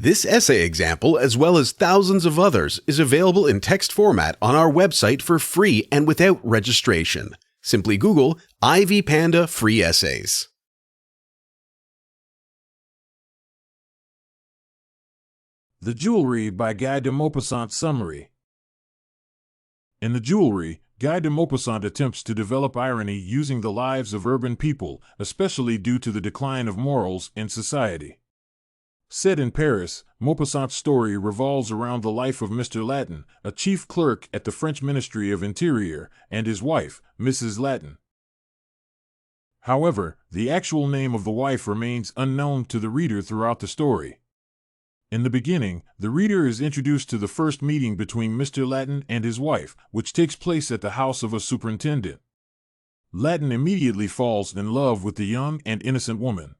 This essay example, as well as thousands of others, is available in text format on our website for free and without registration. Simply Google Ivy Panda Free Essays. The Jewelry by Guy de Maupassant Summary. In The Jewelry, Guy de Maupassant attempts to develop irony using the lives of urban people, especially due to the decline of morals in society. Set in Paris, Maupassant's story revolves around the life of Mr. Latin, a chief clerk at the French Ministry of Interior, and his wife, Mrs. Latin. However, the actual name of the wife remains unknown to the reader throughout the story. In the beginning, the reader is introduced to the first meeting between Mr. Latin and his wife, which takes place at the house of a superintendent. Latin immediately falls in love with the young and innocent woman.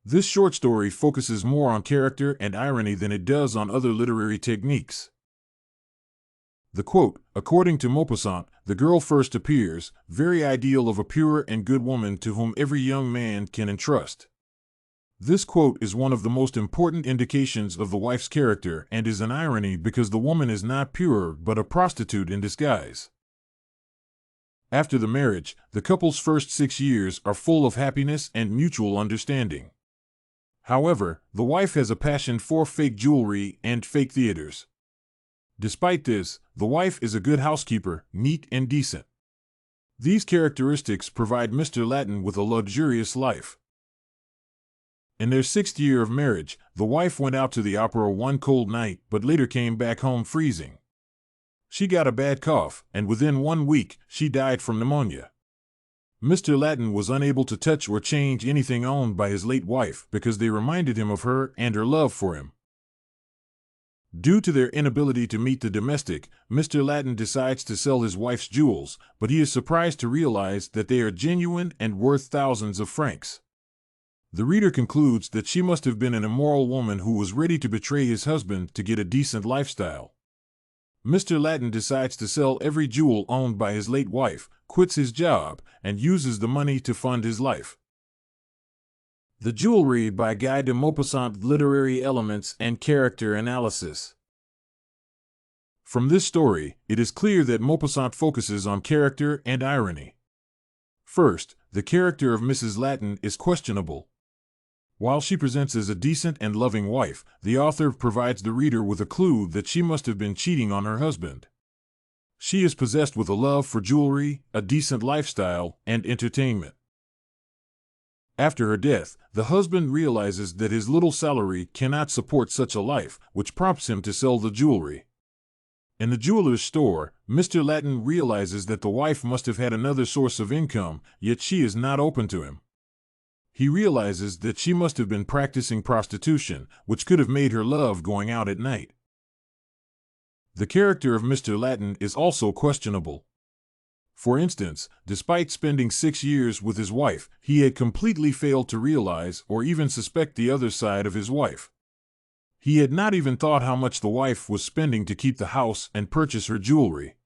This short story focuses more on character and irony than it does on other literary techniques. The quote, according to Maupassant, the girl first appears, very ideal of a pure and good woman to whom every young man can entrust. This quote is one of the most important indications of the wife's character and is an irony because the woman is not pure but a prostitute in disguise. After the marriage, the couple's first 6 years are full of happiness and mutual understanding. However, the wife has a passion for fake jewelry and fake theaters. Despite this, the wife is a good housekeeper, neat and decent. These characteristics provide Mr. Latin with a luxurious life. In their 6th year of marriage, the wife went out to the opera one cold night but later came back home freezing. She got a bad cough, and within 1 week, she died from pneumonia. Mr. Latin was unable to touch or change anything owned by his late wife because they reminded him of her and her love for him. Due to their inability to meet the domestic, Mr. Latin decides to sell his wife's jewels, but he is surprised to realize that they are genuine and worth thousands of francs. The reader concludes that she must have been an immoral woman who was ready to betray his husband to get a decent lifestyle. Mr. Latin decides to sell every jewel owned by his late wife, quits his job, and uses the money to fund his life. The Jewelry by Guy de Maupassant. Literary elements and character analysis. From this story, it is clear that Maupassant focuses on character and irony. First, the character of Mrs. Latin is questionable. While she presents as a decent and loving wife, the author provides the reader with a clue that she must have been cheating on her husband. She is possessed with a love for jewelry, a decent lifestyle, and entertainment. After her death, the husband realizes that his little salary cannot support such a life, which prompts him to sell the jewelry. In the jeweler's store, Mr. Latin realizes that the wife must have had another source of income, yet she is not open to him. He realizes that she must have been practicing prostitution, which could have made her love going out at night. The character of Mr. Latin is also questionable. For instance, despite spending 6 years with his wife, he had completely failed to realize or even suspect the other side of his wife. He had not even thought how much the wife was spending to keep the house and purchase her jewelry.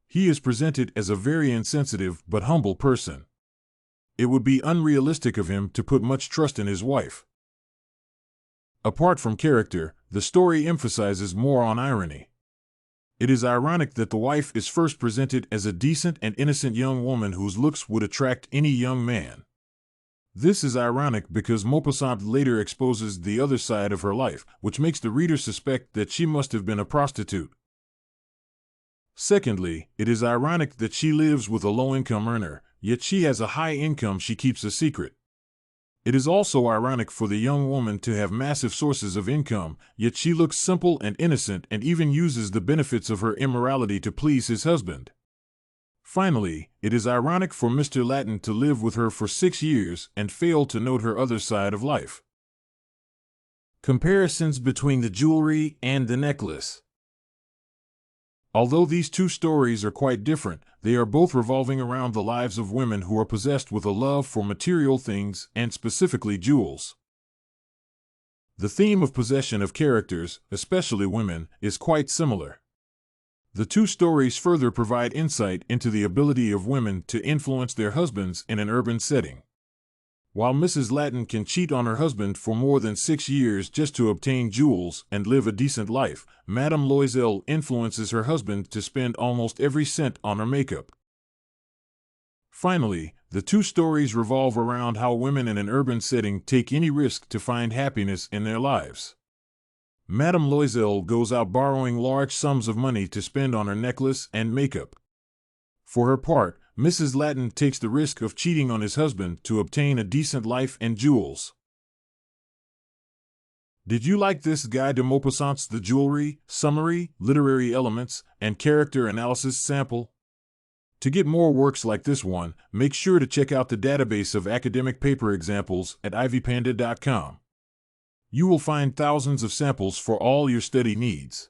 He is presented as a very insensitive but humble person. It would be unrealistic of him to put much trust in his wife. Apart from character, the story emphasizes more on irony. It is ironic that the wife is first presented as a decent and innocent young woman whose looks would attract any young man. This is ironic because Maupassant later exposes the other side of her life, which makes the reader suspect that she must have been a prostitute. Secondly, it is ironic that she lives with a low-income earner, yet she has a high income she keeps a secret. It is also ironic for the young woman to have massive sources of income, yet she looks simple and innocent and even uses the benefits of her immorality to please his husband. Finally, it is ironic for Mr. Latin to live with her for 6 years and fail to note her other side of life. Comparisons between the jewelry and the necklace. Although these two stories are quite different, they are both revolving around the lives of women who are possessed with a love for material things and specifically jewels. The theme of possession of characters, especially women, is quite similar. The two stories further provide insight into the ability of women to influence their husbands in an urban setting. While Mrs. Latin can cheat on her husband for more than 6 years just to obtain jewels and live a decent life, Madame Loisel influences her husband to spend almost every cent on her makeup. Finally, the two stories revolve around how women in an urban setting take any risk to find happiness in their lives. Madame Loisel goes out borrowing large sums of money to spend on her necklace and makeup. For her part, Mrs. Latin takes the risk of cheating on his husband to obtain a decent life and jewels. Did you like this Guy de Maupassant's The Jewelry, Summary, Literary Elements, and Character Analysis sample? To get more works like this one, make sure to check out the database of academic paper examples at ivypanda.com. You will find thousands of samples for all your study needs.